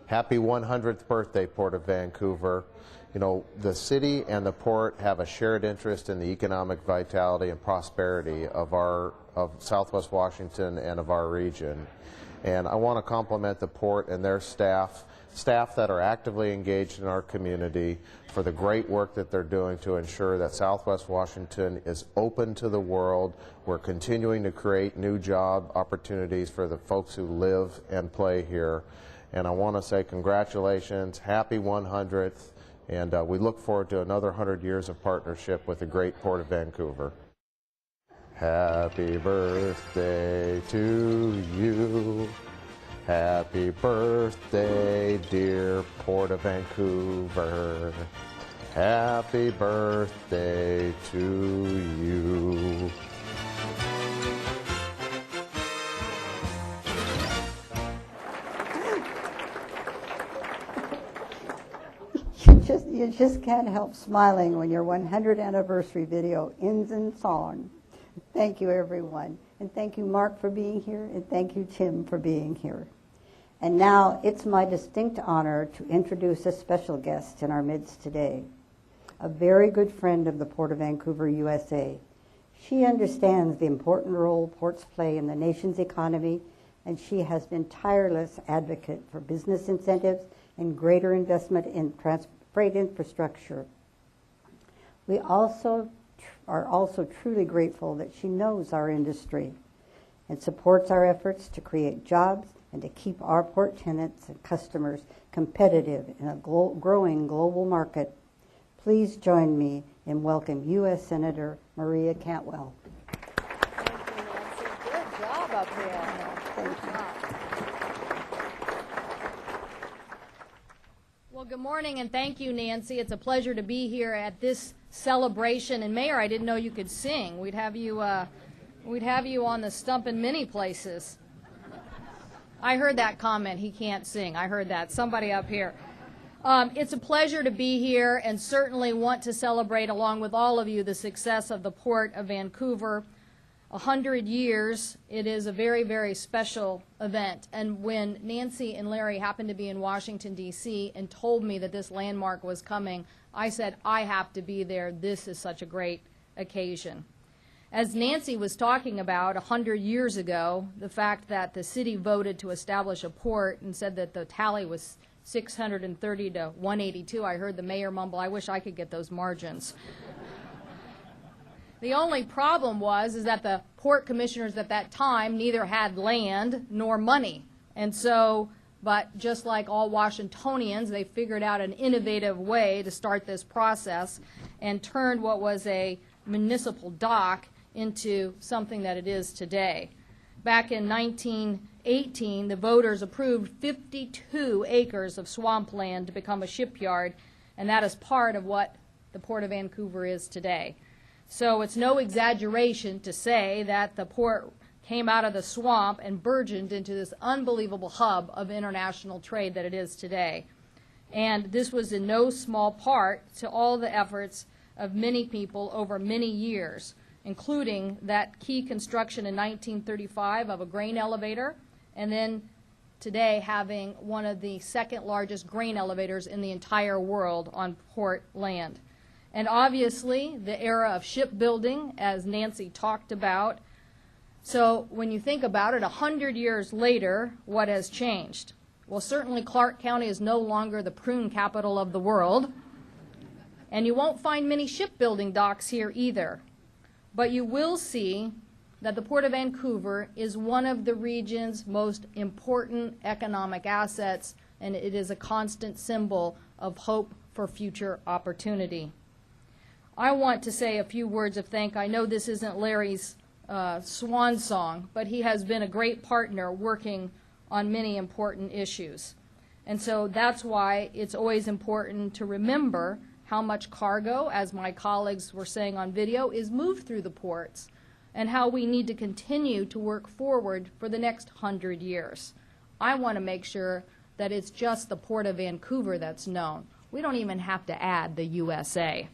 Happy 100th birthday, Port of Vancouver. You know, the city and the port have a shared interest in the economic vitality and prosperity of Southwest Washington and of our region. And I want to compliment the port and their staff that are actively engaged in our community for the great work that they're doing to ensure that Southwest Washington is open to the world. We're continuing to create new job opportunities for the folks who live and play here. And I want to say congratulations, happy 100th, and we look forward to another 100 years of partnership with the great Port of Vancouver. Happy birthday to you. Happy birthday, dear Port of Vancouver. Happy birthday to you. You just can't help smiling when your 100th anniversary video ends in song. Thank you, everyone. And thank you, Mark, for being here, and thank you, Tim, for being here. And now it's my distinct honor to introduce a special guest in our midst today, a very good friend of the Port of Vancouver, USA. She understands the important role ports play in the nation's economy, and she has been tireless advocate for business incentives and greater investment in freight infrastructure. We are also truly grateful that she knows our industry and supports our efforts to create jobs and to keep our port tenants and customers competitive in a growing global market. Please join me in welcoming U.S. Senator Maria Cantwell. Thank you, Nancy. Good job up here. Thank you. Well, good morning, and thank you, Nancy. It's a pleasure to be here at this celebration. And Mayor, I didn't know you could sing. We'd have you on the stump in many places. I heard that comment. He can't sing. I heard that. Somebody up here. It's a pleasure to be here, and certainly want to celebrate along with all of you the success of the Port of Vancouver. 100 years, it is a very, very special event. And when Nancy and Larry happened to be in Washington, D.C. and told me that this landmark was coming, I said, I have to be there. This is such a great occasion. As Nancy was talking about 100 years ago, the fact that the city voted to establish a port and said that the tally was 630 to 182, I heard the mayor mumble, I wish I could get those margins. The only problem is that the port commissioners at that time neither had land nor money. And so, but just like all Washingtonians, they figured out an innovative way to start this process and turned what was a municipal dock into something that it is today. Back in 1918, the voters approved 52 acres of swampland to become a shipyard, and that is part of what the Port of Vancouver is today. So it's no exaggeration to say that the port came out of the swamp and burgeoned into this unbelievable hub of international trade that it is today. And this was in no small part to all the efforts of many people over many years, including that key construction in 1935 of a grain elevator, and then today having one of the second largest grain elevators in the entire world on port land. And obviously, the era of shipbuilding, as Nancy talked about. So when you think about it, 100 years later, what has changed? Well, certainly Clark County is no longer the prune capital of the world. And you won't find many shipbuilding docks here either. But you will see that the Port of Vancouver is one of the region's most important economic assets, and it is a constant symbol of hope for future opportunity. I want to say a few words of thanks. I know this isn't Larry's swan song, but he has been a great partner working on many important issues. And so that's why it's always important to remember how much cargo, as my colleagues were saying on video, is moved through the ports, and how we need to continue to work forward for the next 100 years. I want to make sure that it's just the Port of Vancouver that's known. We don't even have to add the USA.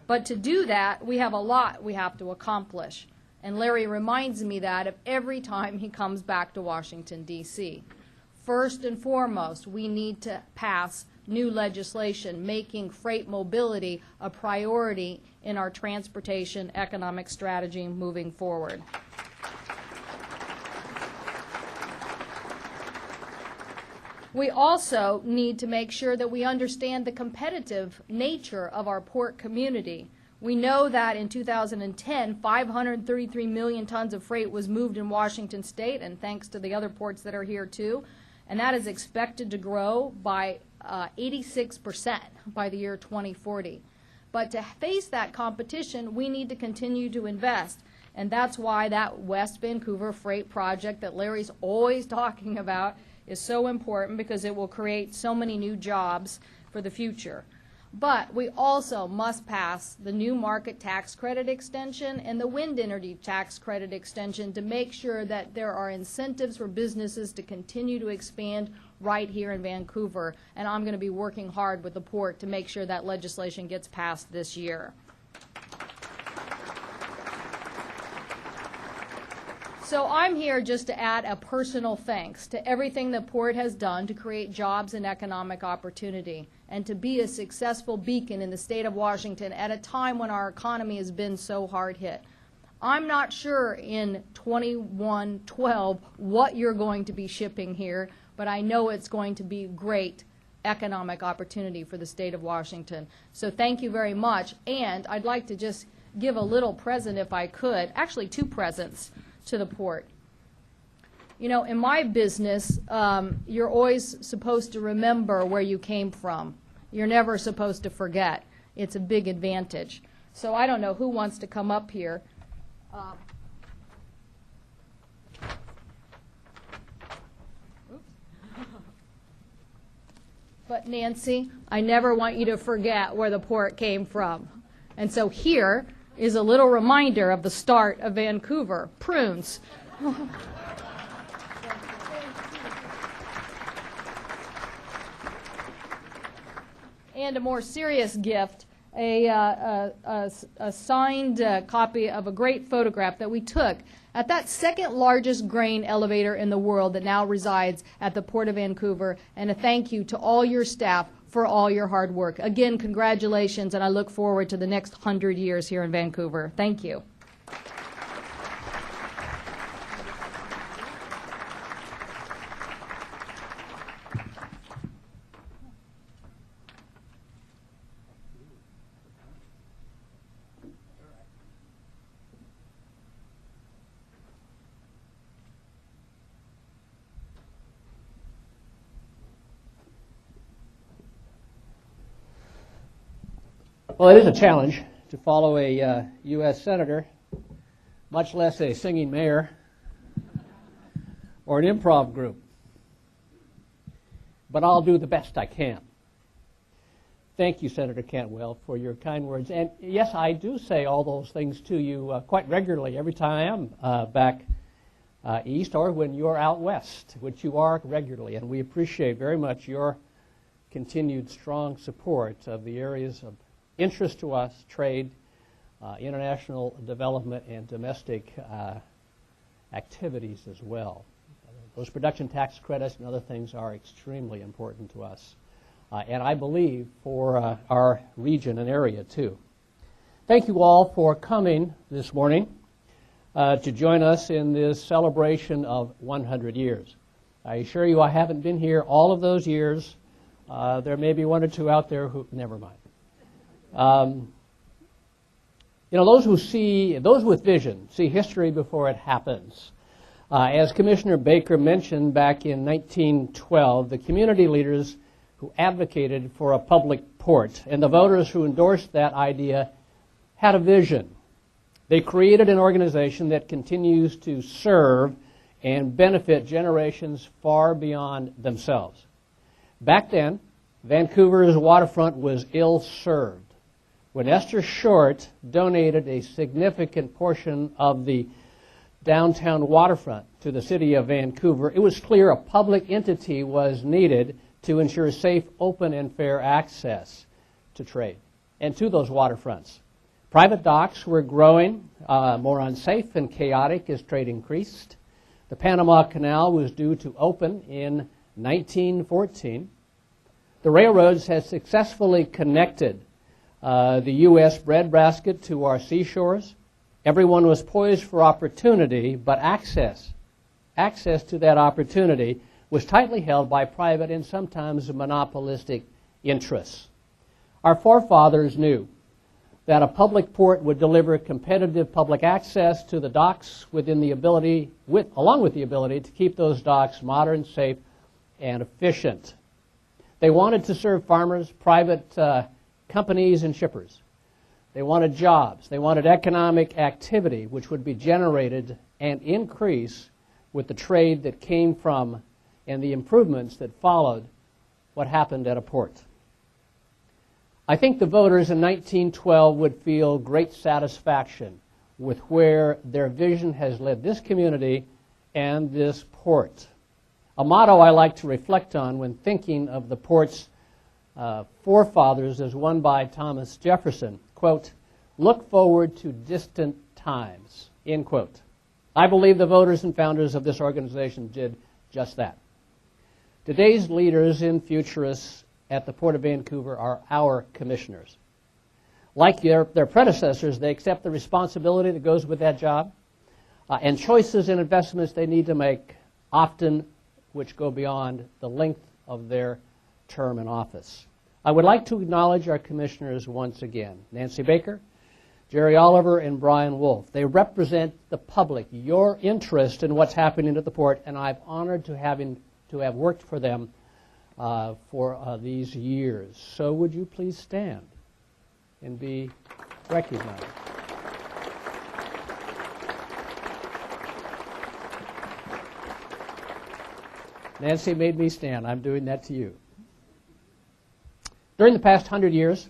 But to do that, we have a lot we have to accomplish. And Larry reminds me that of every time he comes back to Washington, D.C. First and foremost, we need to pass new legislation making freight mobility a priority in our transportation economic strategy moving forward. We also need to make sure that we understand the competitive nature of our port community. We know that in 2010, 533 million tons of freight was moved in Washington State, and thanks to the other ports that are here too, and that is expected to grow by 86% by the year 2040. But to face that competition, we need to continue to invest, and that's why that West Vancouver freight project that Larry's always talking about is so important, because it will create so many new jobs for the future. But we also must pass the new market tax credit extension and the wind energy tax credit extension to make sure that there are incentives for businesses to continue to expand right here in Vancouver. And I'm going to be working hard with the port to make sure that legislation gets passed this year. So I'm here just to add a personal thanks to everything the port has done to create jobs and economic opportunity, and to be a successful beacon in the state of Washington at a time when our economy has been so hard hit. I'm not sure in 2112 what you're going to be shipping here, but I know it's going to be great economic opportunity for the state of Washington. So thank you very much, and I'd like to just give a little present if I could, actually 2 presents to the port. You know, in my business, you're always supposed to remember where you came from. You're never supposed to forget. It's a big advantage. So I don't know who wants to come up here. But Nancy, I never want you to forget where the port came from. And so here is a little reminder of the start of Vancouver, prunes. And a more serious gift, a signed copy of a great photograph that we took at that second largest grain elevator in the world that now resides at the Port of Vancouver, and a thank you to all your staff for all your hard work. Again, congratulations, and I look forward to the next 100 years here in Vancouver. Thank you. Well, it is a challenge to follow a U.S. senator, much less a singing mayor or an improv group. But I'll do the best I can. Thank you, Senator Cantwell, for your kind words. And yes, I do say all those things to you quite regularly every time I am back east, or when you're out west, which you are regularly. And we appreciate very much your continued strong support of the areas of interest to us: trade, international development, and domestic activities as well. Those production tax credits and other things are extremely important to us, and I believe for our region and area too. Thank you all for coming this morning to join us in this celebration of 100 years. I assure you I haven't been here all of those years. There may be 1 or 2 out there who, never mind. You know, those with vision see history before it happens. As Commissioner Baker mentioned back in 1912, the community leaders who advocated for a public port and the voters who endorsed that idea had a vision. They created an organization that continues to serve and benefit generations far beyond themselves. Back then, Vancouver's waterfront was ill-served. When Esther Short donated a significant portion of the downtown waterfront to the city of Vancouver, it was clear a public entity was needed to ensure safe, open, and fair access to trade and to those waterfronts. Private docks were growing more unsafe and chaotic as trade increased. The Panama Canal was due to open in 1914, the railroads had successfully connected the U.S. breadbasket to our seashores. Everyone was poised for opportunity, but access to that opportunity was tightly held by private and sometimes monopolistic interests. Our forefathers knew that a public port would deliver competitive public access to the docks along with the ability to keep those docks modern, safe, and efficient. They wanted to serve farmers, private companies, and shippers. They wanted jobs. They wanted economic activity, which would be generated and increase with the trade that came from and the improvements that followed what happened at a port. I think the voters in 1912 would feel great satisfaction with where their vision has led this community and this port. A motto I like to reflect on when thinking of the port's forefathers is one by Thomas Jefferson, quote, "Look forward to distant times," end quote. I believe the voters and founders of this organization did just that. Today's leaders and futurists at the Port of Vancouver are our commissioners. Like their predecessors, they accept the responsibility that goes with that job and choices and investments they need to make, often which go beyond the length of their term in office. I would like to acknowledge our commissioners once again, Nancy Baker, Jerry Oliver, and Brian Wolf. They represent the public, your interest in what's happening at the port, and I'm honored to have worked for them for these years. So would you please stand and be recognized? Nancy made me stand. I'm doing that to you. During the past 100 years,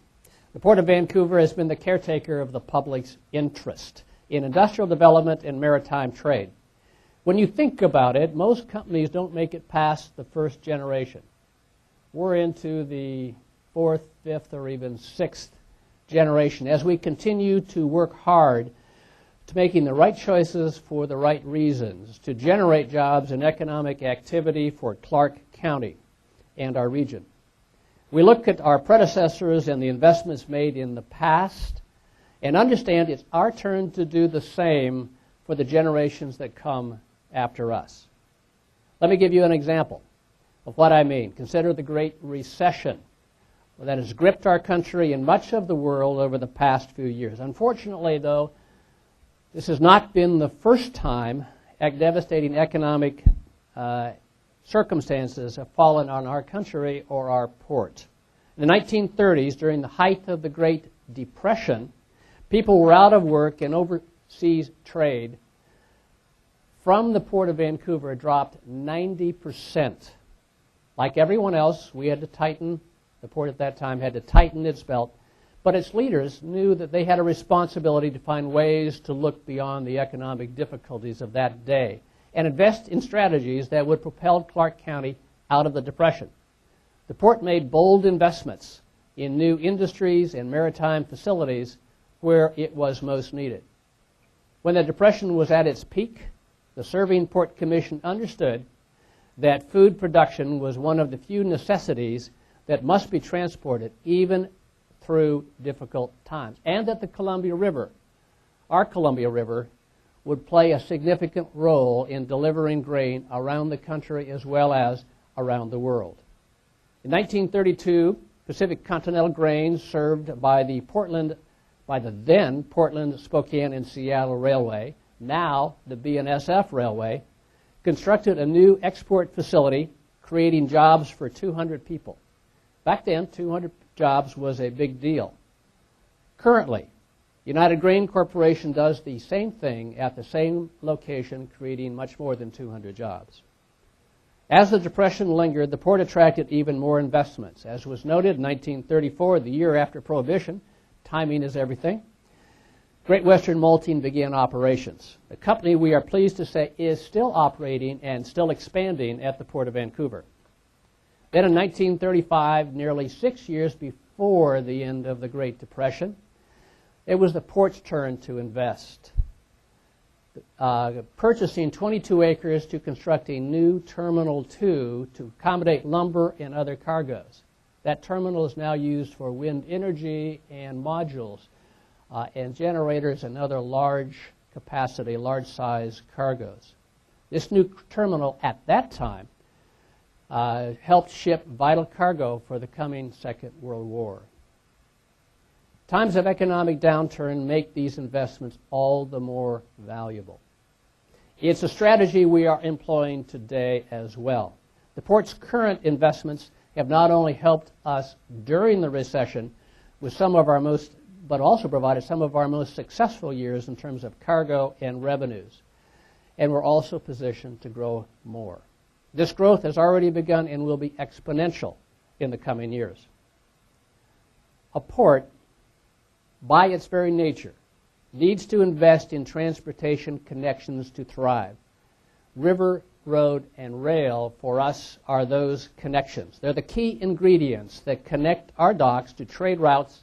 the Port of Vancouver has been the caretaker of the public's interest in industrial development and maritime trade. When you think about it, most companies don't make it past the first generation. We're into the fourth, fifth, or even sixth generation as we continue to work hard to making the right choices for the right reasons to generate jobs and economic activity for Clark County and our region. We look at our predecessors and the investments made in the past and understand it's our turn to do the same for the generations that come after us. Let me give you an example of what I mean. Consider the Great Recession that has gripped our country and much of the world over the past few years. Unfortunately, though, this has not been the first time devastating economic circumstances have fallen on our country or our port. In the 1930s, during the height of the Great Depression, people were out of work and overseas trade from the Port of Vancouver dropped 90%. Like everyone else, we had to tighten, the port at that time had to tighten its belt, but its leaders knew that they had a responsibility to find ways to look beyond the economic difficulties of that day and invest in strategies that would propel Clark County out of the Depression. The port made bold investments in new industries and maritime facilities where it was most needed. When the Depression was at its peak, the Serving Port Commission understood that food production was one of the few necessities that must be transported even through difficult times, and that the Columbia River, our Columbia River, would play a significant role in delivering grain around the country as well as around the world. In 1932, Pacific Continental Grain, served by the then Portland, Spokane, and Seattle Railway, now the BNSF Railway, constructed a new export facility, creating jobs for 200 people. Back then, 200 jobs was a big deal. Currently, United Grain Corporation does the same thing at the same location, creating much more than 200 jobs. As the Depression lingered, the port attracted even more investments. As was noted in 1934, the year after Prohibition, timing is everything, Great Western Malting began operations. A company we are pleased to say is still operating and still expanding at the Port of Vancouver. Then in 1935, nearly 6 years before the end of the Great Depression, it was the port's turn to invest. purchasing 22 acres to construct a new Terminal 2 to accommodate lumber and other cargoes. That terminal is now used for wind energy and modules and generators and other large capacity, large size cargoes. This new terminal at that time helped ship vital cargo for the coming Second World War. Times of economic downturn make these investments all the more valuable. It's a strategy we are employing today as well. The port's current investments have not only helped us during the recession with some of our most, but also provided some of our most successful years in terms of cargo and revenues. And we're also positioned to grow more. This growth has already begun and will be exponential in the coming years. A port, by its very nature, needs to invest in transportation connections to thrive. River, road, and rail, for us, are those connections. They're the key ingredients that connect our docks to trade routes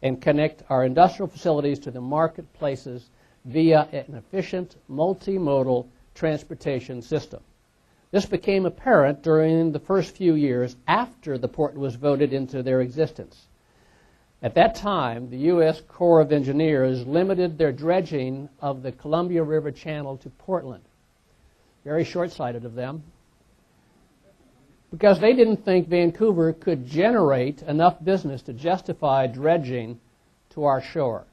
and connect our industrial facilities to the marketplaces via an efficient multimodal transportation system. This became apparent during the first few years after the port was voted into their existence. At that time, the U.S. Corps of Engineers limited their dredging of the Columbia River Channel to Portland. Very short-sighted of them, because they didn't think Vancouver could generate enough business to justify dredging to our shore.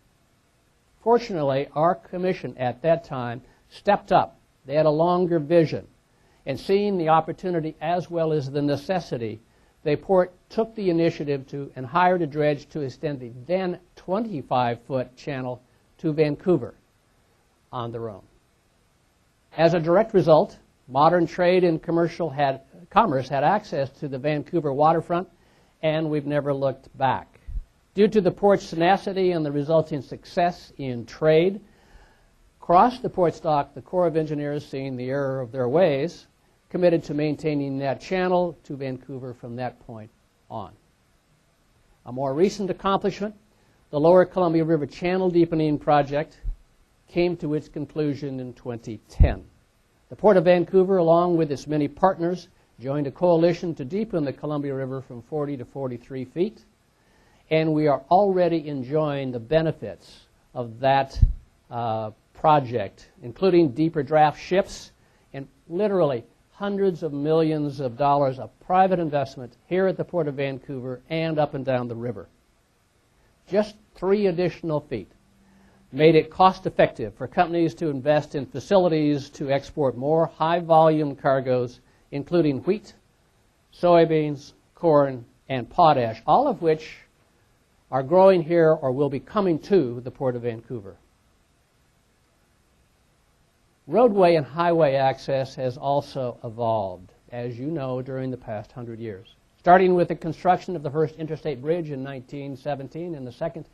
Fortunately, our commission at that time stepped up. They had a longer vision, and seeing the opportunity as well as the necessity, the port took the initiative to and hired a dredge to extend the then 25-foot channel to Vancouver on their own. As a direct result, modern trade and commerce had access to the Vancouver waterfront, and we've never looked back. Due to the port's tenacity and the resulting success in trade, across the port's dock, the Corps of Engineers, seeing the error of their ways, committed to maintaining that channel to Vancouver from that point on. A more recent accomplishment, the Lower Columbia River Channel Deepening Project, came to its conclusion in 2010. The Port of Vancouver, along with its many partners, joined a coalition to deepen the Columbia River from 40 to 43 feet, and we are already enjoying the benefits of that project, including deeper draft ships and literally hundreds of millions of dollars of private investment here at the Port of Vancouver and up and down the river. Just 3 additional feet made it cost-effective for companies to invest in facilities to export more high-volume cargoes, including wheat, soybeans, corn, and potash, all of which are growing here or will be coming to the Port of Vancouver. Roadway and highway access has also evolved, as you know, during the past 100 years. Starting with the construction of the first interstate bridge in 1917 and the second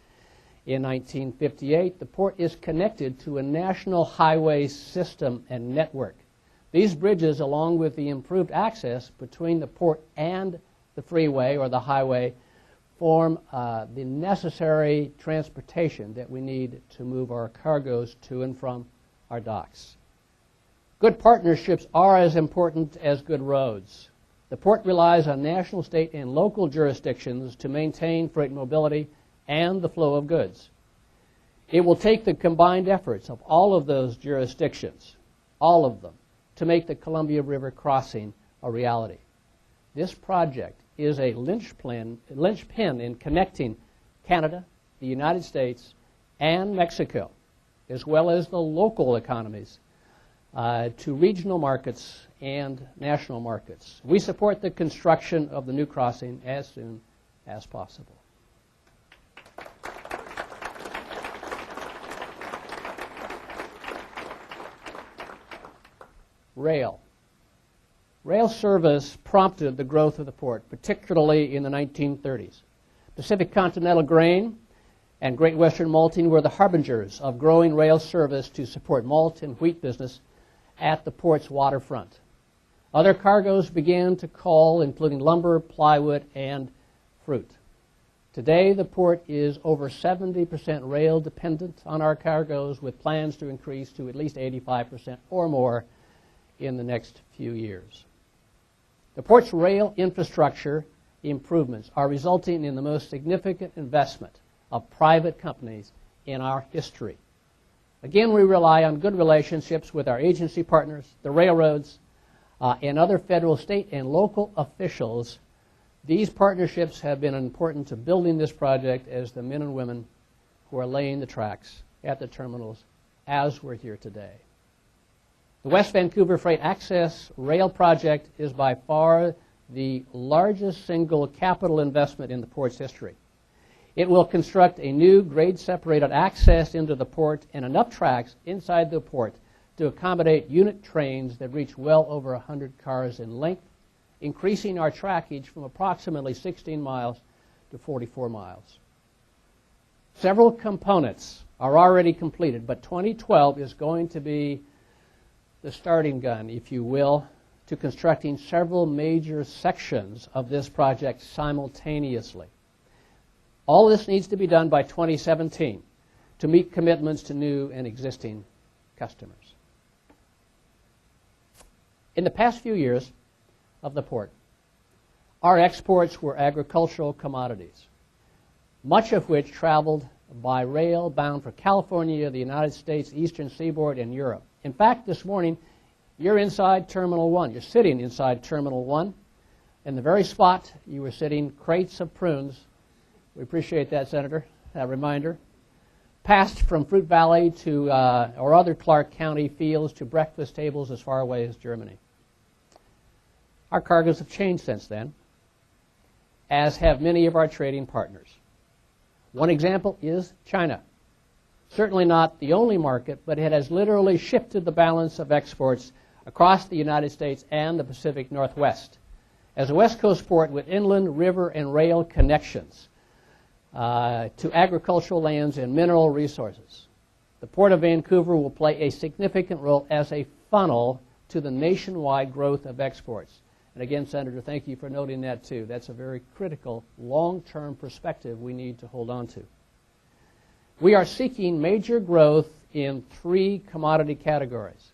in 1958, the port is connected to a national highway system and network. These bridges, along with the improved access between the port and the freeway or the highway, form the necessary transportation that we need to move our cargoes to and from our docks. Good partnerships are as important as good roads. The port relies on national, state, and local jurisdictions to maintain freight mobility and the flow of goods. It will take the combined efforts of all of those jurisdictions, all of them, to make the Columbia River crossing a reality. This project is a linchpin in connecting Canada, the United States, and Mexico, as well as the local economies, to regional markets and national markets. We support the construction of the new crossing as soon as possible. Rail. Rail service prompted the growth of the port, particularly in the 1930s. Pacific Continental Grain and Great Western Malting were the harbingers of growing rail service to support malt and wheat business at the port's waterfront. Other cargoes began to call, including lumber, plywood, and fruit. Today, the port is over 70% rail dependent on our cargoes, with plans to increase to at least 85% or more in the next few years. The port's rail infrastructure improvements are resulting in the most significant investment of private companies in our history. Again, we rely on good relationships with our agency partners, the railroads, and other federal, state, and local officials. These partnerships have been important to building this project as the men and women who are laying the tracks at the terminals as we're here today. The West Vancouver Freight Access Rail Project is by far the largest single capital investment in the port's history. It will construct a new grade-separated access into the port and enough tracks inside the port to accommodate unit trains that reach well over 100 cars in length, increasing our trackage from approximately 16 miles to 44 miles. Several components are already completed, but 2012 is going to be the starting gun, if you will, to constructing several major sections of this project simultaneously. All this needs to be done by 2017 to meet commitments to new and existing customers. In the past few years of the port, our exports were agricultural commodities, much of which traveled by rail bound for California, the United States, Eastern Seaboard, and Europe. In fact, this morning, you're inside Terminal 1. You're sitting inside Terminal 1. In the very spot you were sitting, crates of prunes. We appreciate that, Senator, that reminder. Passed from Fruit Valley to, or other Clark County fields to breakfast tables as far away as Germany. Our cargoes have changed since then, as have many of our trading partners. One example is China. Certainly not the only market, but it has literally shifted the balance of exports across the United States and the Pacific Northwest. As a West Coast port with inland, river, and rail connections to agricultural lands and mineral resources, the Port of Vancouver will play a significant role as a funnel to the nationwide growth of exports. And again, Senator, thank you for noting that too. That's a very critical long-term perspective we need to hold on to. We are seeking major growth in three commodity categories: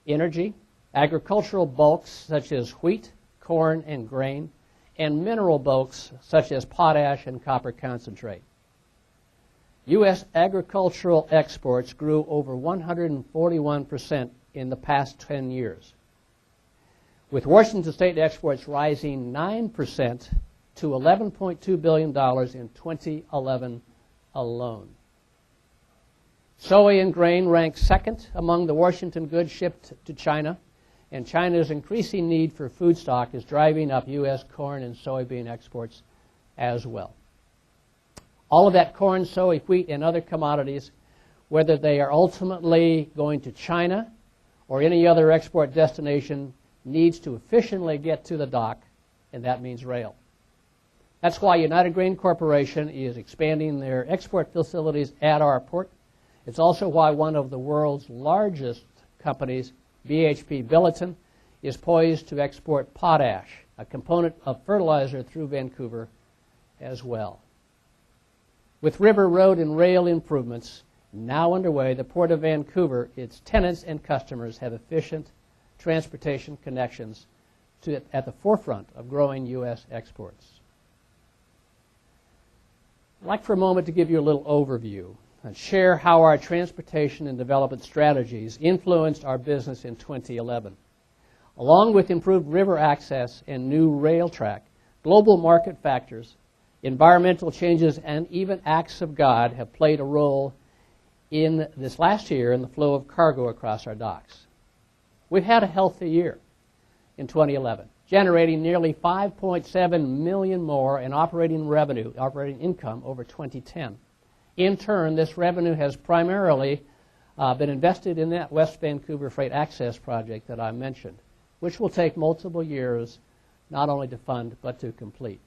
energy, agricultural bulks such as wheat, corn, and grain, and mineral bulks such as potash and copper concentrate. U.S. agricultural exports grew over 141% in the past 10 years, with Washington State exports rising 9% to $11.2 billion in 2011 alone. Soy and grain rank second among the Washington goods shipped to China, and China's increasing need for food stock is driving up U.S. corn and soybean exports as well. All of that corn, soy, wheat, and other commodities, whether they are ultimately going to China or any other export destination, needs to efficiently get to the dock, and that means rail. That's why United Grain Corporation is expanding their export facilities at our port. It's also why one of the world's largest companies, BHP Billiton, is poised to export potash, a component of fertilizer, through Vancouver as well. With river, road, and rail improvements now underway, the Port of Vancouver, its tenants and customers have efficient transportation connections at the forefront of growing U.S. exports. I'd like for a moment to give you a little overview and share how our transportation and development strategies influenced our business in 2011. Along with improved river access and new rail track, global market factors, environmental changes, and even acts of God have played a role in this last year in the flow of cargo across our docks. We've had a healthy year in 2011, generating nearly $5.7 million more in operating income over 2010. In turn, this revenue has primarily been invested in that West Vancouver Freight Access project that I mentioned, which will take multiple years not only to fund but to complete.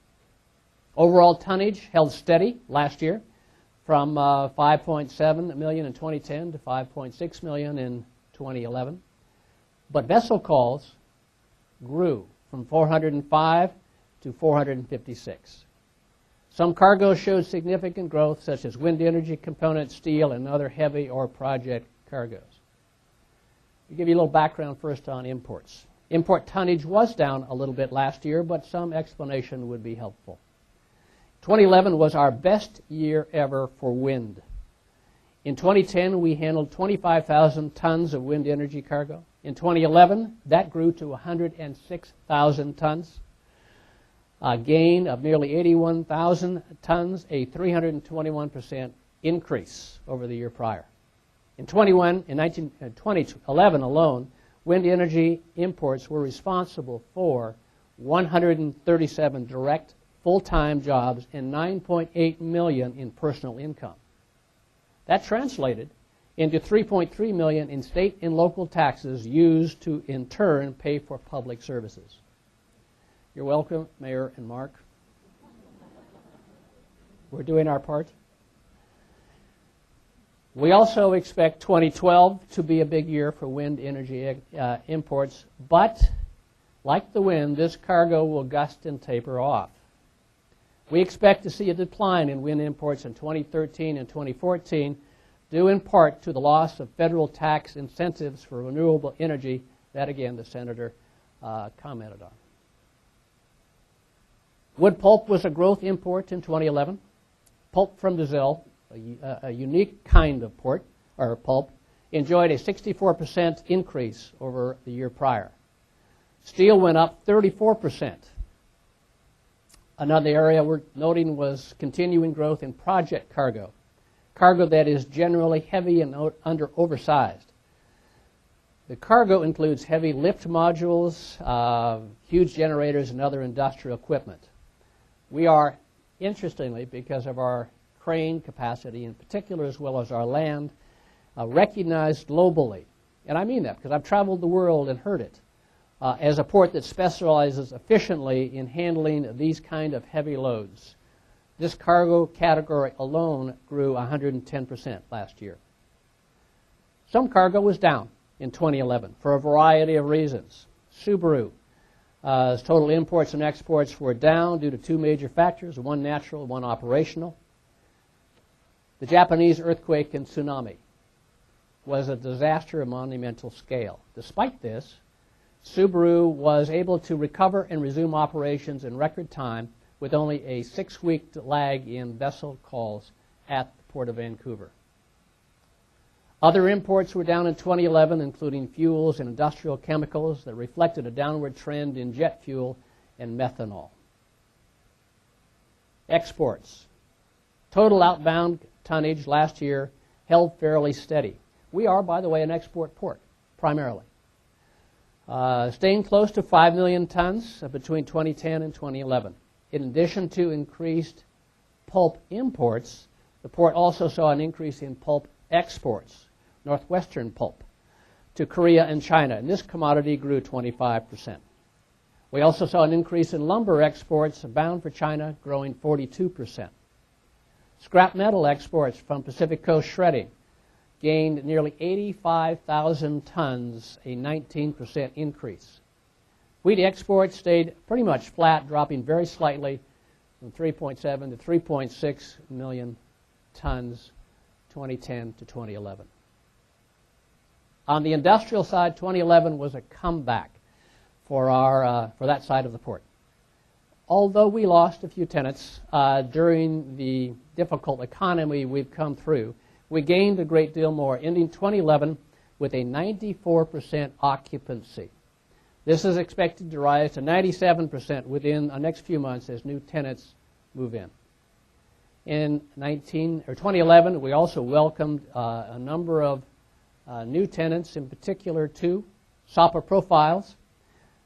Overall tonnage held steady last year from 5.7 million in 2010 to 5.6 million in 2011. But vessel calls grew from 405 to 456. Some cargoes showed significant growth, such as wind energy components, steel, and other heavy or project cargoes. I'll give you a little background first on imports. Import tonnage was down a little bit last year, but some explanation would be helpful. 2011 was our best year ever for wind. In 2010, we handled 25,000 tons of wind energy cargo. In 2011, that grew to 106,000 tons, a gain of nearly 81,000 tons, a 321% increase over the year prior. In 2011 alone, wind energy imports were responsible for 137 direct full-time jobs and 9.8 million in personal income. That translated into 3.3 million in state and local taxes used to, in turn, pay for public services. You're welcome, Mayor and Mark. We're doing our part. We also expect 2012 to be a big year for wind energy imports, but like the wind, this cargo will gust and taper off. We expect to see a decline in wind imports in 2013 and 2014, due in part to the loss of federal tax incentives for renewable energy that, again, the Senator commented on. Wood pulp was a growth import in 2011. Pulp from Brazil, a unique kind of pulp, enjoyed a 64% increase over the year prior. Steel went up 34%. Another area we're noting was continuing growth in project cargo, cargo that is generally heavy and oversized. The cargo includes heavy lift modules, huge generators, and other industrial equipment. We are, interestingly, because of our crane capacity in particular, as well as our land, recognized globally. And I mean that because I've traveled the world and heard it, as a port that specializes efficiently in handling these kind of heavy loads. This cargo category alone grew 110% last year. Some cargo was down in 2011 for a variety of reasons. Subaru's total imports and exports were down due to two major factors, one natural, one operational. The Japanese earthquake and tsunami was a disaster of monumental scale. Despite this, Subaru was able to recover and resume operations in record time with only a 6-week lag in vessel calls at the Port of Vancouver. Other imports were down in 2011, including fuels and industrial chemicals that reflected a downward trend in jet fuel and methanol. Exports. Total outbound tonnage last year held fairly steady. We are, by the way, an export port, primarily. Staying close to 5 million tons between 2010 and 2011. In addition to increased pulp imports, the port also saw an increase in pulp exports, Northwestern pulp, to Korea and China, and this commodity grew 25%. We also saw an increase in lumber exports bound for China, growing 42%. Scrap metal exports from Pacific Coast Shredding gained nearly 85,000 tons, a 19% increase. Wheat exports stayed pretty much flat, dropping very slightly from 3.7 to 3.6 million tons 2010 to 2011. On the industrial side, 2011 was a comeback for that side of the port. Although we lost a few tenants during the difficult economy we've come through, we gained a great deal more, ending 2011 with a 94% occupancy. This is expected to rise to 97% within the next few months as new tenants move in. In 2011, we also welcomed a number of new tenants, in particular two. Sapa Profiles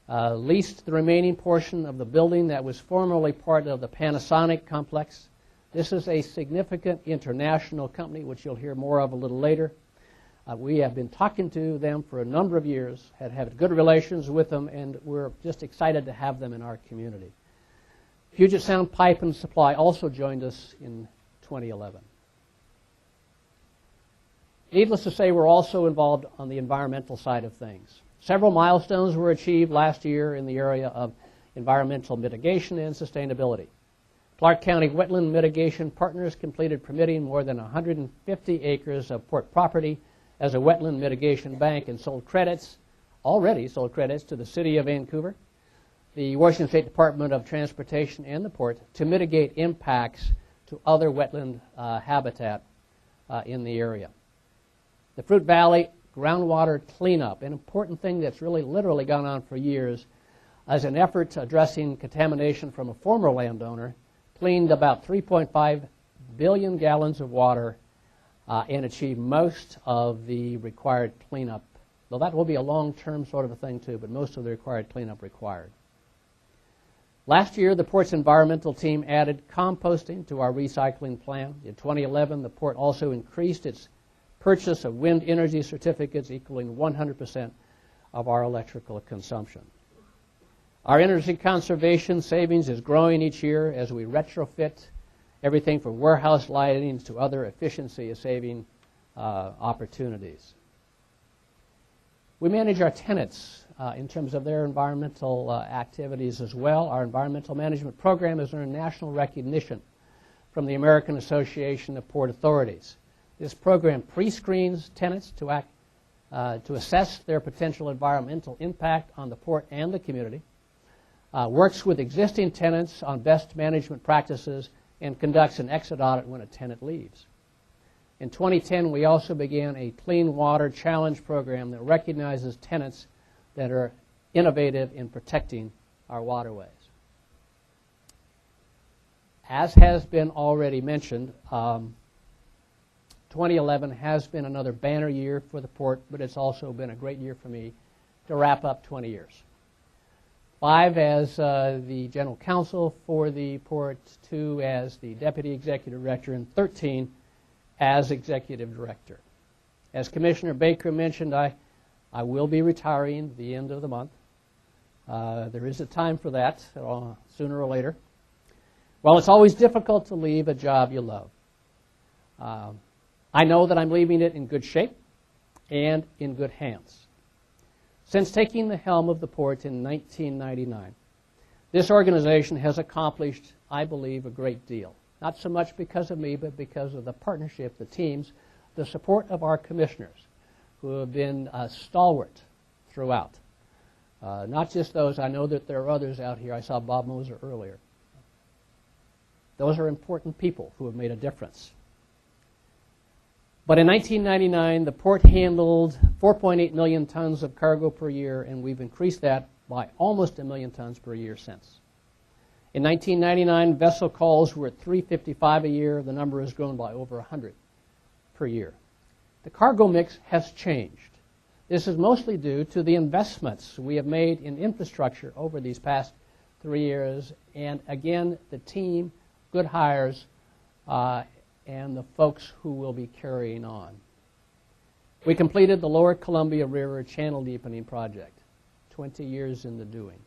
leased the remaining portion of the building that was formerly part of the Panasonic complex. This is a significant international company, which you'll hear more of a little later. We have been talking to them for a number of years, had good relations with them, and we're just excited to have them in our community. Puget Sound Pipe and Supply also joined us in 2011. Needless to say, we're also involved on the environmental side of things. Several milestones were achieved last year in the area of environmental mitigation and sustainability. Clark County Wetland Mitigation Partners completed permitting more than 150 acres of port property as a wetland mitigation bank and already sold credits to the City of Vancouver, the Washington State Department of Transportation, and the port to mitigate impacts to other wetland habitat in the area. The Fruit Valley groundwater cleanup, an important thing that's really literally gone on for years, as an effort to addressing contamination from a former landowner, cleaned about 3.5 billion gallons of water and achieved most of the required cleanup. Though that will be a long-term sort of a thing too, but most of the required cleanup required. Last year, the port's environmental team added composting to our recycling plan. In 2011, the port also increased its purchase of wind energy certificates equaling 100% of our electrical consumption. Our energy conservation savings is growing each year as we retrofit everything from warehouse lighting to other efficiency-saving opportunities. We manage our tenants in terms of their environmental activities as well. Our environmental management program has earned national recognition from the American Association of Port Authorities. This program pre-screens tenants to assess their potential environmental impact on the port and the community, works with existing tenants on best management practices, and conducts an exit audit when a tenant leaves. In 2010, we also began a Clean Water Challenge program that recognizes tenants that are innovative in protecting our waterways. As has been already mentioned, 2011 has been another banner year for the port, but it's also been a great year for me to wrap up 20 years. 5 as the general counsel for the port, 2 as the deputy executive director, and 13 as executive director. As Commissioner Baker mentioned, I will be retiring at the end of the month. There is a time for that, sooner or later. Well, it's always difficult to leave a job you love. I know that I'm leaving it in good shape and in good hands. Since taking the helm of the port in 1999, this organization has accomplished, I believe, a great deal. Not so much because of me, but because of the partnership, the teams, the support of our commissioners, who have been stalwart throughout. Not just those, I know that there are others out here. I saw Bob Moser earlier. Those are important people who have made a difference. But in 1999, the port handled 4.8 million tons of cargo per year, and we've increased that by almost 1 million tons per year since. In 1999, vessel calls were at 355 a year. The number has grown by over 100 per year. The cargo mix has changed. This is mostly due to the investments we have made in infrastructure over these past 3 years, and again, the team, good hires, and the folks who will be carrying on. We completed the Lower Columbia River Channel Deepening Project, 20 years in the doing.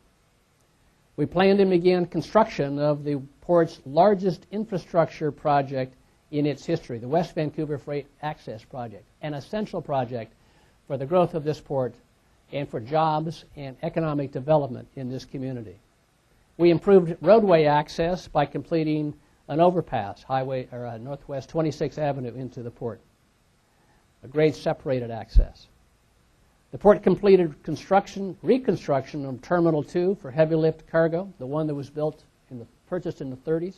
We planned and began construction of the port's largest infrastructure project in its history, the West Vancouver Freight Access Project, an essential project for the growth of this port and for jobs and economic development in this community. We improved roadway access by completing an overpass, Northwest 26th Avenue into the port, a grade separated access. The port completed reconstruction of Terminal 2 for heavy lift cargo, the one that was purchased in the 30s.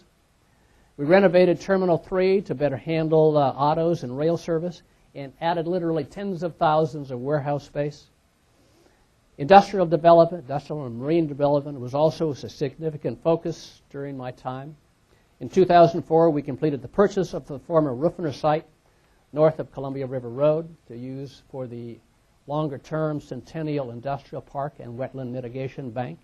We renovated Terminal 3 to better handle autos and rail service and added literally tens of thousands of warehouse space. Industrial and marine development was also a significant focus during my time. In 2004, we completed the purchase of the former Ruffner site north of Columbia River Road to use for the longer-term Centennial Industrial Park and Wetland Mitigation Bank.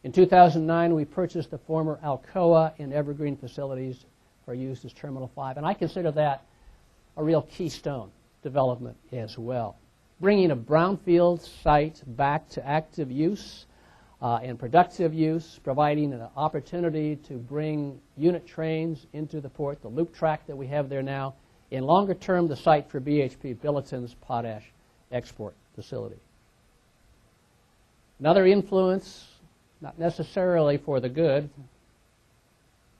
In 2009, we purchased the former Alcoa and Evergreen facilities for use as Terminal 5, and I consider that a real keystone development as well. Bringing a brownfield site back to active use and productive use, providing an opportunity to bring unit trains into the port, the loop track that we have there now, and longer term the site for BHP Billiton's potash export facility. Another influence, not necessarily for the good,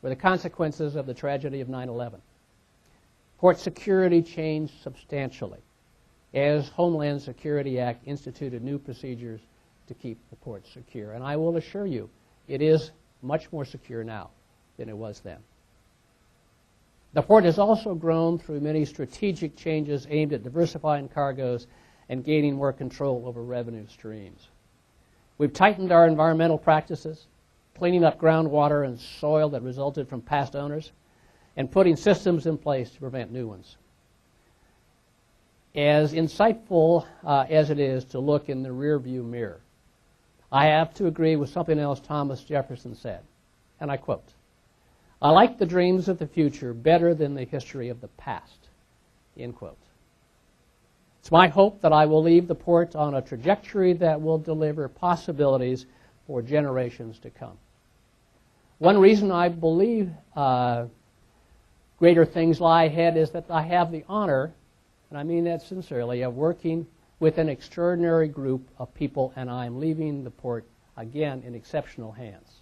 were the consequences of the tragedy of 9/11. Port security changed substantially as Homeland Security Act instituted new procedures to keep the port secure. And I will assure you, it is much more secure now than it was then. The port has also grown through many strategic changes aimed at diversifying cargoes and gaining more control over revenue streams. We've tightened our environmental practices, cleaning up groundwater and soil that resulted from past owners, and putting systems in place to prevent new ones. As insightful as it is to look in the rearview mirror, I have to agree with something else Thomas Jefferson said, and I quote, "I like the dreams of the future better than the history of the past," end quote. It's my hope that I will leave the port on a trajectory that will deliver possibilities for generations to come. One reason I believe greater things lie ahead is that I have the honor, and I mean that sincerely, of working with an extraordinary group of people, and I'm leaving the port, again, in exceptional hands.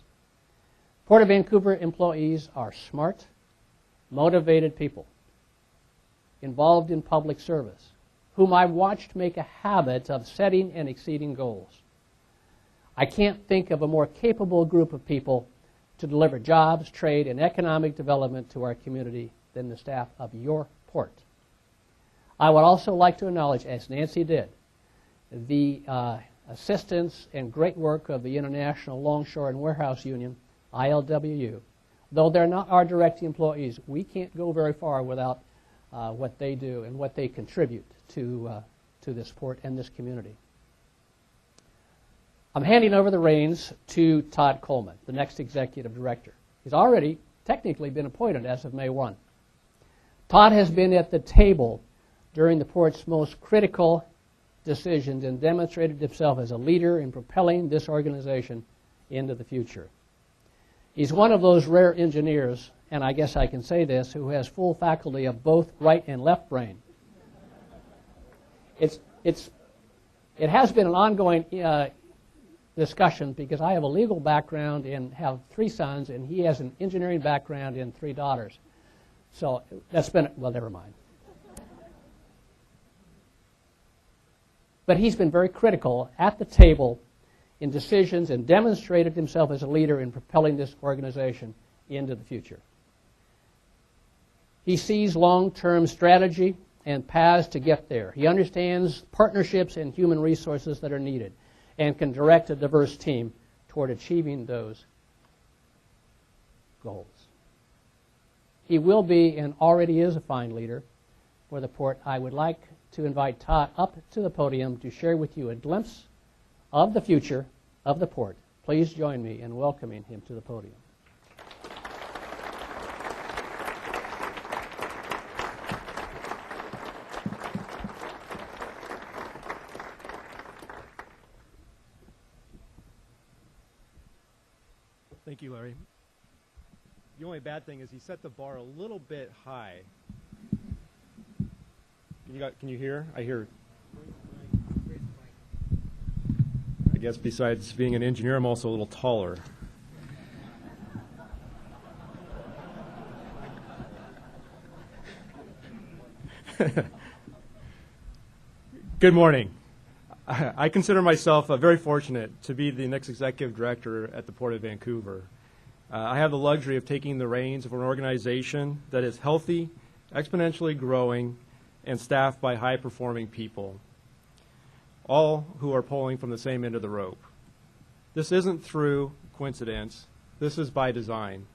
Port of Vancouver employees are smart, motivated people, involved in public service, whom I've watched make a habit of setting and exceeding goals. I can't think of a more capable group of people to deliver jobs, trade, and economic development to our community than the staff of your port. I would also like to acknowledge, as Nancy did, the assistance and great work of the International Longshore and Warehouse Union, ILWU. Though they're not our direct employees, we can't go very far without what they do and what they contribute to this port and this community. I'm handing over the reins to Todd Coleman, the next executive director. He's already technically been appointed as of May 1. Todd has been at the table during the port's most critical decisions and demonstrated himself as a leader in propelling this organization into the future. He's one of those rare engineers, and I guess I can say this, who has full faculty of both right and left brain. It has been an ongoing discussion because I have a legal background and have 3 sons, and he has an engineering background and 3 daughters. So that's been, well, never mind. But he's been very critical at the table in decisions and demonstrated himself as a leader in propelling this organization into the future. He sees long-term strategy and paths to get there. He understands partnerships and human resources that are needed and can direct a diverse team toward achieving those goals. He will be and already is a fine leader for the port. I would like to invite Todd up to the podium to share with you a glimpse of the future of the port. Please join me in welcoming him to the podium. Thank you, Larry. The only bad thing is he set the bar a little bit high. Can you hear? I hear. I guess besides being an engineer, I'm also a little taller. Good morning. I consider myself very fortunate to be the next executive director at the Port of Vancouver. I have the luxury of taking the reins of an organization that is healthy, exponentially growing, and staffed by high-performing people, all who are pulling from the same end of the rope. This isn't through coincidence. This is by design,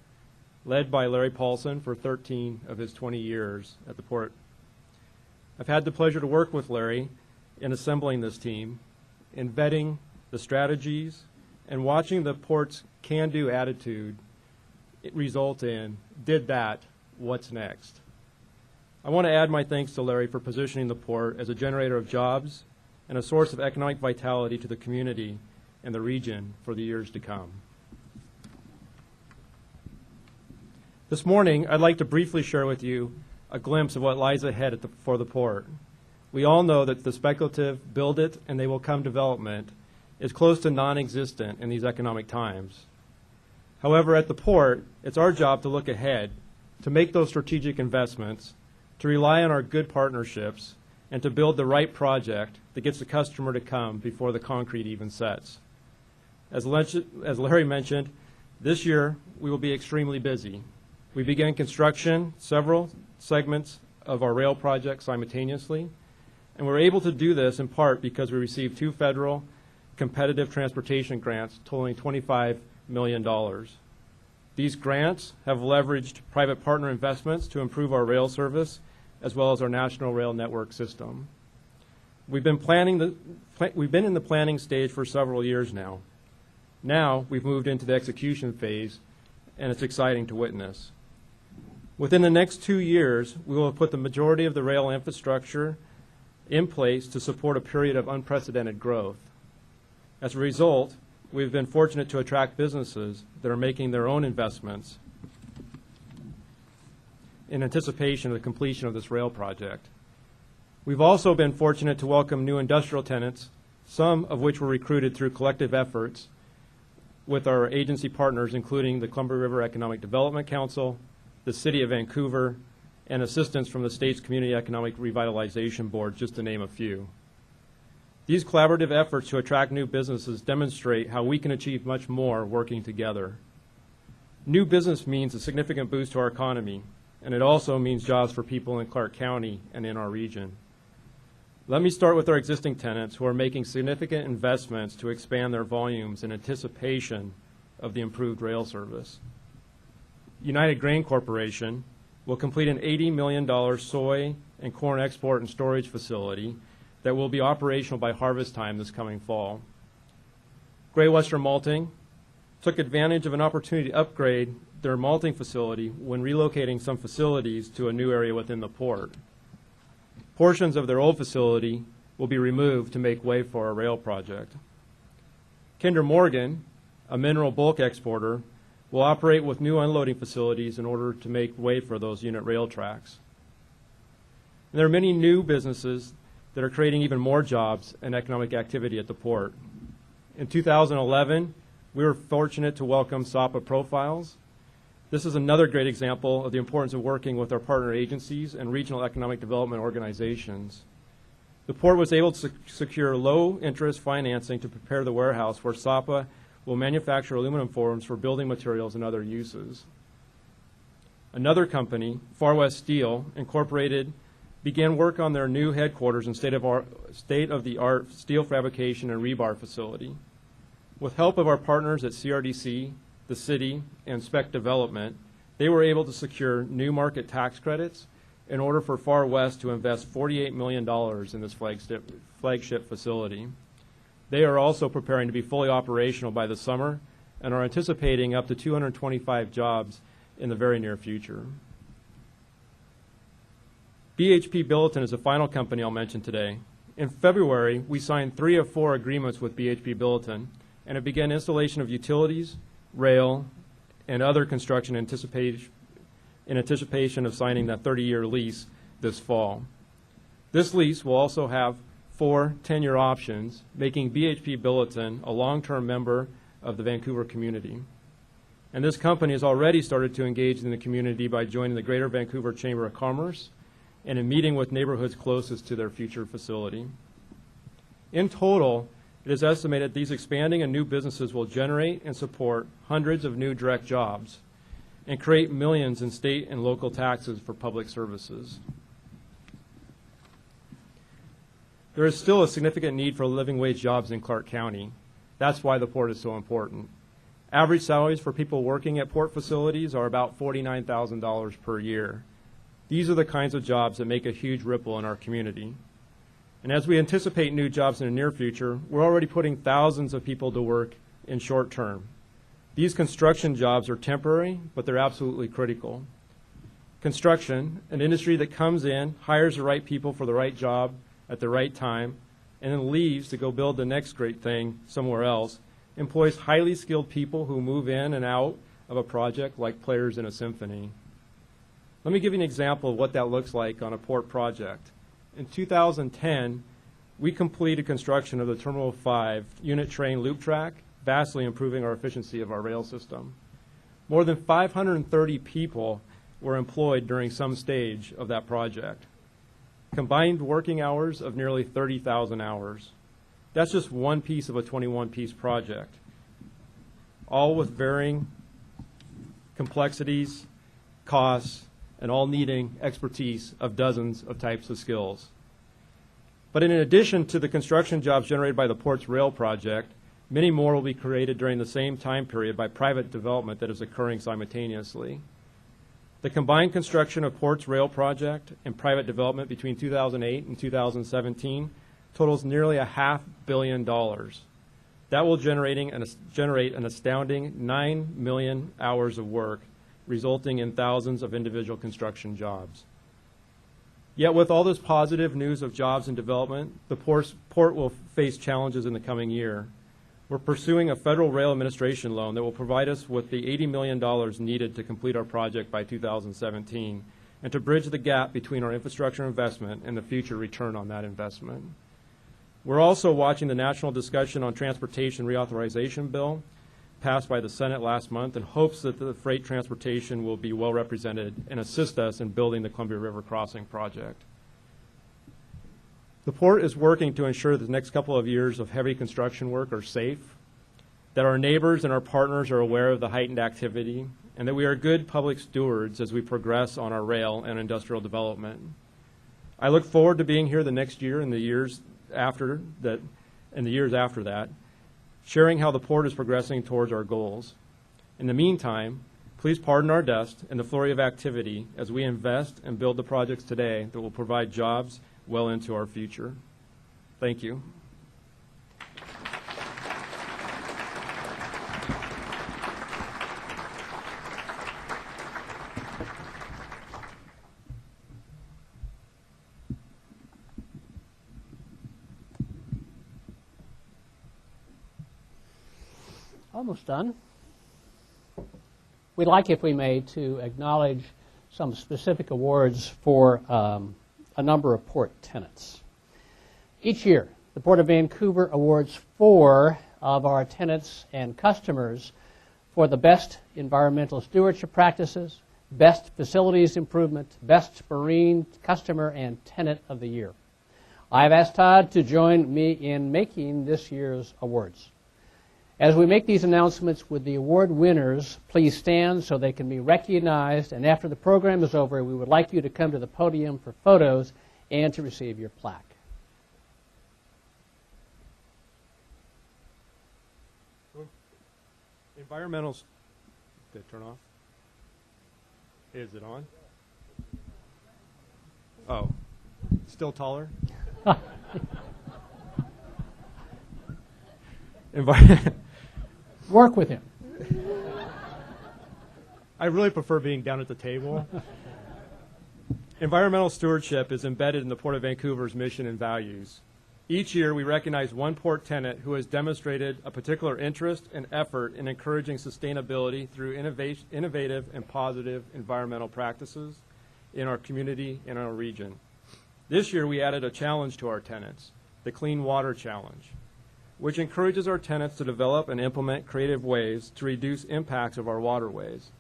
led by Larry Paulson for 13 of his 20 years at the port. I've had the pleasure to work with Larry in assembling this team, in vetting the strategies, and watching the port's can-do attitude result in, did that, what's next? I want to add my thanks to Larry for positioning the port as a generator of jobs and a source of economic vitality to the community and the region for the years to come. This morning, I'd like to briefly share with you a glimpse of what lies ahead for the port. We all know that the speculative, build it and they will come development is close to non-existent in these economic times. However, at the port, it's our job to look ahead, to make those strategic investments, to rely on our good partnerships, and to build the right project that gets the customer to come before the concrete even sets. As Larry mentioned, this year we will be extremely busy. We began construction several segments of our rail project simultaneously, and we're able to do this in part because we received 2 federal competitive transportation grants totaling $25 million. These grants have leveraged private partner investments to improve our rail service as well as our national rail network system. We've been in the planning stage for several years now. Now we've moved into the execution phase, and it's exciting to witness. Within the next 2 years, we will have put the majority of the rail infrastructure in place to support a period of unprecedented growth. As a result, we've been fortunate to attract businesses that are making their own investments in anticipation of the completion of this rail project. We've also been fortunate to welcome new industrial tenants, some of which were recruited through collective efforts with our agency partners, including the Columbia River Economic Development Council, the City of Vancouver, and assistance from the state's Community Economic Revitalization Board, just to name a few. These collaborative efforts to attract new businesses demonstrate how we can achieve much more working together. New business means a significant boost to our economy, and it also means jobs for people in Clark County and in our region. Let me start with our existing tenants who are making significant investments to expand their volumes in anticipation of the improved rail service. United Grain Corporation will complete an $80 million soy and corn export and storage facility that will be operational by harvest time this coming fall. Great Western Malting took advantage of an opportunity to upgrade their malting facility when relocating some facilities to a new area within the port. Portions of their old facility will be removed to make way for our rail project. Kinder Morgan, a mineral bulk exporter, will operate with new unloading facilities in order to make way for those unit rail tracks. And there are many new businesses that are creating even more jobs and economic activity at the port. In 2011, we were fortunate to welcome SAPA Profiles. This is another great example of the importance of working with our partner agencies and regional economic development organizations. The port was able to secure low-interest financing to prepare the warehouse where SAPA will manufacture aluminum forms for building materials and other uses. Another company, Far West Steel Incorporated, began work on their new headquarters and state-of-the-art steel fabrication and rebar facility. With help of our partners at CRDC, the city, and Spec Development, they were able to secure new market tax credits in order for Far West to invest $48 million in this flagship facility. They are also preparing to be fully operational by the summer and are anticipating up to 225 jobs in the very near future. BHP Billiton is the final company I'll mention today. In February, we signed 3 of 4 agreements with BHP Billiton, and it began installation of utilities, rail, and other construction in anticipation of signing that 30-year lease this fall. This lease will also have 4 10-year options, making BHP Billiton a long-term member of the Vancouver community. And this company has already started to engage in the community by joining the Greater Vancouver Chamber of Commerce and in meeting with neighborhoods closest to their future facility. In total, it is estimated these expanding and new businesses will generate and support hundreds of new direct jobs and create millions in state and local taxes for public services. There is still a significant need for living wage jobs in Clark County. That's why the port is so important. Average salaries for people working at port facilities are about $49,000 per year. These are the kinds of jobs that make a huge ripple in our community. And as we anticipate new jobs in the near future, we're already putting thousands of people to work in short term. These construction jobs are temporary, but they're absolutely critical. Construction, an industry that comes in, hires the right people for the right job at the right time, and then leaves to go build the next great thing somewhere else, employs highly skilled people who move in and out of a project like players in a symphony. Let me give you an example of what that looks like on a port project. In 2010, we completed construction of the Terminal 5 unit train loop track, vastly improving our efficiency of our rail system. More than 530 people were employed during some stage of that project. Combined working hours of nearly 30,000 hours. That's just one piece of a 21-piece project, all with varying complexities, costs, and all needing expertise of dozens of types of skills. But in addition to the construction jobs generated by the port's rail project, many more will be created during the same time period by private development that is occurring simultaneously. The combined construction of port's rail project and private development between 2008 and 2017 totals nearly $500 million. That will generate an astounding 9 million hours of work, resulting in thousands of individual construction jobs. Yet with all this positive news of jobs and development, the port will face challenges in the coming year. We're pursuing a federal rail administration loan that will provide us with the $80 million needed to complete our project by 2017 and to bridge the gap between our infrastructure investment and the future return on that investment. We're also watching the national discussion on transportation reauthorization bill passed by the Senate last month in hopes that the freight transportation will be well represented and assist us in building the Columbia River Crossing project. The port is working to ensure that the next couple of years of heavy construction work are safe, that our neighbors and our partners are aware of the heightened activity, and that we are good public stewards as we progress on our rail and industrial development. I look forward to being here the next year and the years after that, sharing how the port is progressing towards our goals. In the meantime, please pardon our dust and the flurry of activity as we invest and build the projects today that will provide jobs well into our future. Thank you. Almost done. We'd like, if we may, to acknowledge some specific awards for a number of port tenants. Each year, the Port of Vancouver awards 4 of our tenants and customers for the best environmental stewardship practices, best facilities improvement, best marine customer and tenant of the year. I've asked Todd to join me in making this year's awards. As we make these announcements with the award winners, please stand so they can be recognized, and after the program is over, we would like you to come to the podium for photos and to receive your plaque. Environmental, did it turn off? Is it on? Oh, still taller? Work with him. I really prefer being down at the table. Environmental stewardship is embedded in the Port of Vancouver's mission and values. Each year, we recognize one port tenant who has demonstrated a particular interest and effort in encouraging sustainability through innovative and positive environmental practices in our community and our region. This year, we added a challenge to our tenants, the Clean Water Challenge, which encourages our tenants to develop and implement creative ways to reduce impacts of our waterways.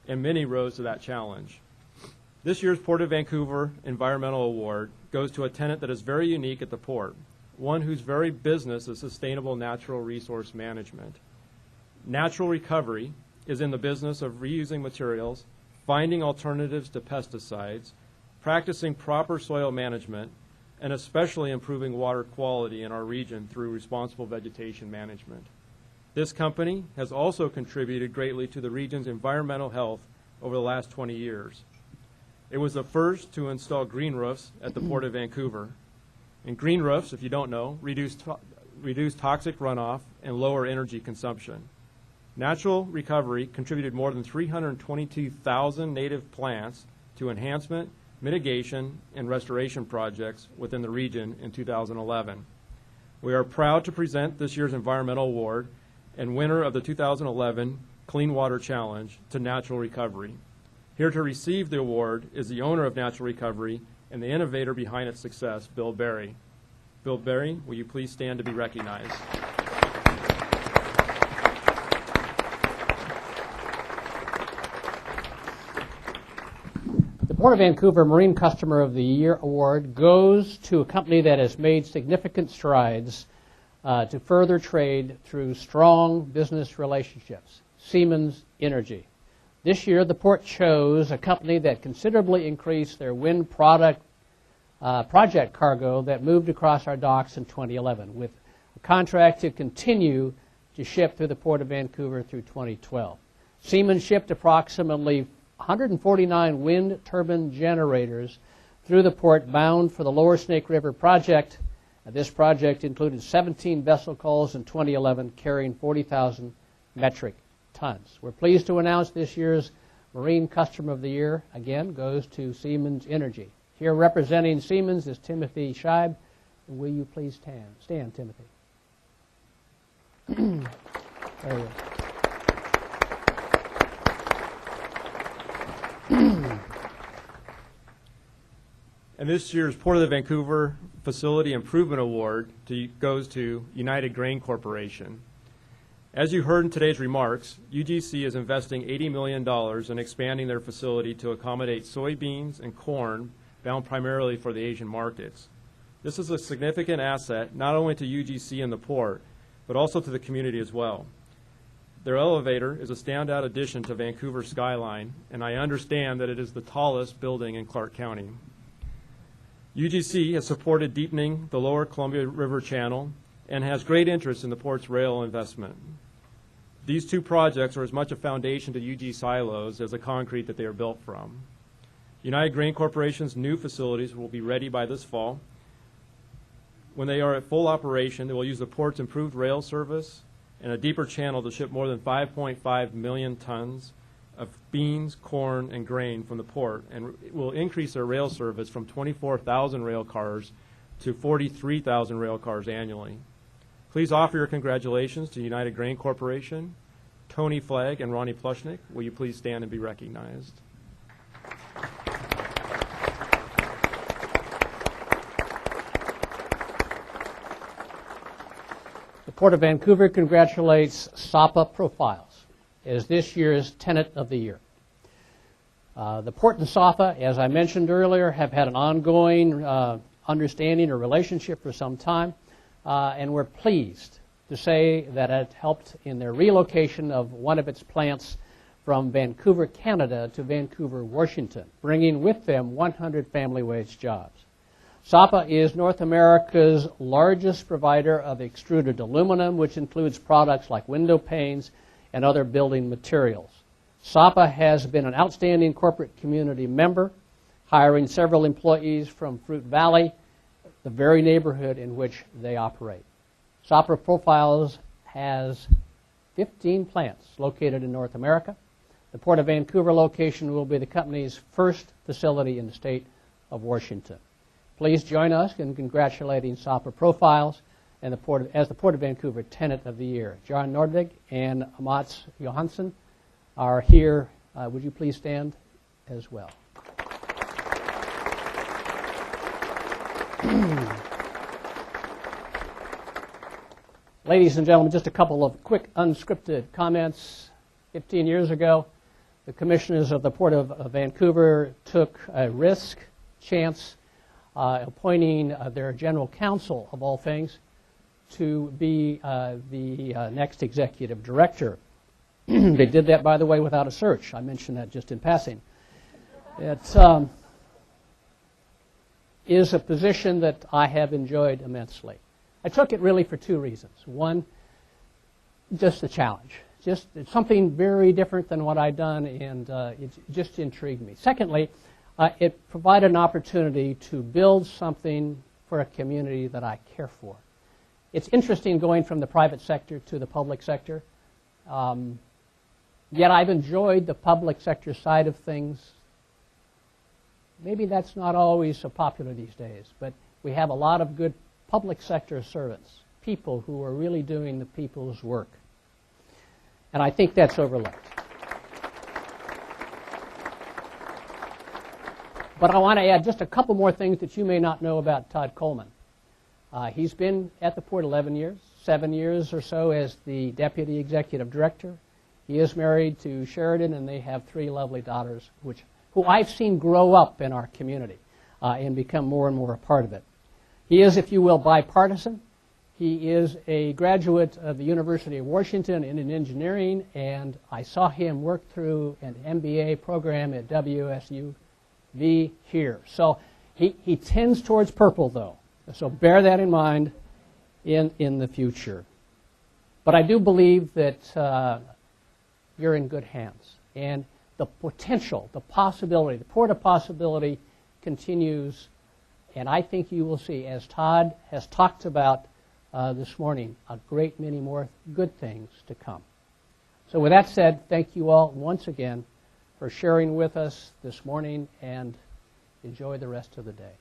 And many rose to that challenge. This year's Port of Vancouver Environmental Award goes to a tenant that is very unique at the port, one whose very business is sustainable natural resource management. Natural Recovery is in the business of reusing materials, finding alternatives to pesticides, practicing proper soil management, and especially improving water quality in our region through responsible vegetation management. This company has also contributed greatly to the region's environmental health over the last 20 years. It was the first to install green roofs at the Port of Vancouver. And green roofs, if you don't know, reduce toxic runoff and lower energy consumption. Natural Recovery contributed more than 322,000 native plants to enhancement, mitigation, and restoration projects within the region in 2011. We are proud to present this year's Environmental Award and winner of the 2011 Clean Water Challenge to Natural Recovery. Here to receive the award is the owner of Natural Recovery and the innovator behind its success, Bill Berry. Bill Berry, will you please stand to be recognized? Port of Vancouver Marine Customer of the Year award goes to a company that has made significant strides to further trade through strong business relationships, Siemens Energy. This year, the port chose a company that considerably increased their wind project cargo that moved across our docks in 2011, with a contract to continue to ship through the Port of Vancouver through 2012. Siemens shipped approximately 149 wind turbine generators through the port bound for the Lower Snake River project. This project included 17 vessel calls in 2011 carrying 40,000 metric tons. We're pleased to announce this year's Marine Customer of the Year, again, goes to Siemens Energy. Here representing Siemens is Timothy Scheib. Will you please stand, Timothy? There he is. And this year's Port of the Vancouver Facility Improvement Award goes to United Grain Corporation. As you heard in today's remarks, UGC is investing $80 million in expanding their facility to accommodate soybeans and corn bound primarily for the Asian markets. This is a significant asset not only to UGC and the port, but also to the community as well. Their elevator is a standout addition to Vancouver's skyline, and I understand that it is the tallest building in Clark County. UGC has supported deepening the lower Columbia River channel and has great interest in the port's rail investment. These two projects are as much a foundation to UG silos as the concrete that they are built from. United Grain Corporation's new facilities will be ready by this fall. When they are at full operation, they will use the port's improved rail service and a deeper channel to ship more than 5.5 million tons of beans, corn, and grain from the port, and it will increase their rail service from 24,000 rail cars to 43,000 rail cars annually. Please offer your congratulations to United Grain Corporation, Tony Flagg, and Ronnie Plushnick. Will you please stand and be recognized? The Port of Vancouver congratulates SAPA Profiles as this year's Tenant of the Year. The Port and SAPA, as I mentioned earlier, have had an ongoing understanding or relationship for some time, and we're pleased to say that it helped in their relocation of one of its plants from Vancouver, Canada to Vancouver, Washington, bringing with them 100 family wage jobs. SAPA is North America's largest provider of extruded aluminum, which includes products like window panes and other building materials. SAPA has been an outstanding corporate community member, hiring several employees from Fruit Valley, the very neighborhood in which they operate. SAPA Profiles has 15 plants located in North America. The Port of Vancouver location will be the company's first facility in the state of Washington. Please join us in congratulating SAPA Profiles and as the Port of Vancouver Tenant of the Year. John Nordvig and Mats Johansson are here. Would you please stand as well? Ladies and gentlemen, just a couple of quick unscripted comments. 15 years ago, the commissioners of the Port of Vancouver took a chance, appointing their general counsel, of all things, to be the next executive director. They did that, by the way, without a search. I mentioned that just in passing. It is a position that I have enjoyed immensely. I took it really for two reasons. One, just the challenge. It's something very different than what I'd done, and it just intrigued me. Secondly, it provided an opportunity to build something for a community that I care for. It's interesting going from the private sector to the public sector. Yet I've enjoyed the public sector side of things. Maybe that's not always so popular these days, but we have a lot of good public sector servants, people who are really doing the people's work. And I think that's overlooked. But I want to add just a couple more things that you may not know about Todd Coleman. He's been at the port 11 years, 7 years or so as the deputy executive director. He is married to Sheridan, and they have 3 lovely daughters, which who I've seen grow up in our community and become more and more a part of it. He is, if you will, bipartisan. He is a graduate of the University of Washington in engineering, and I saw him work through an MBA program at WSUV here. So he tends towards purple, though. So bear that in mind in the future. But I do believe that you're in good hands. And the potential, the possibility, the port of possibility continues. And I think you will see, as Todd has talked about this morning, a great many more good things to come. So with that said, thank you all once again for sharing with us this morning, and enjoy the rest of the day.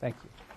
Thank you.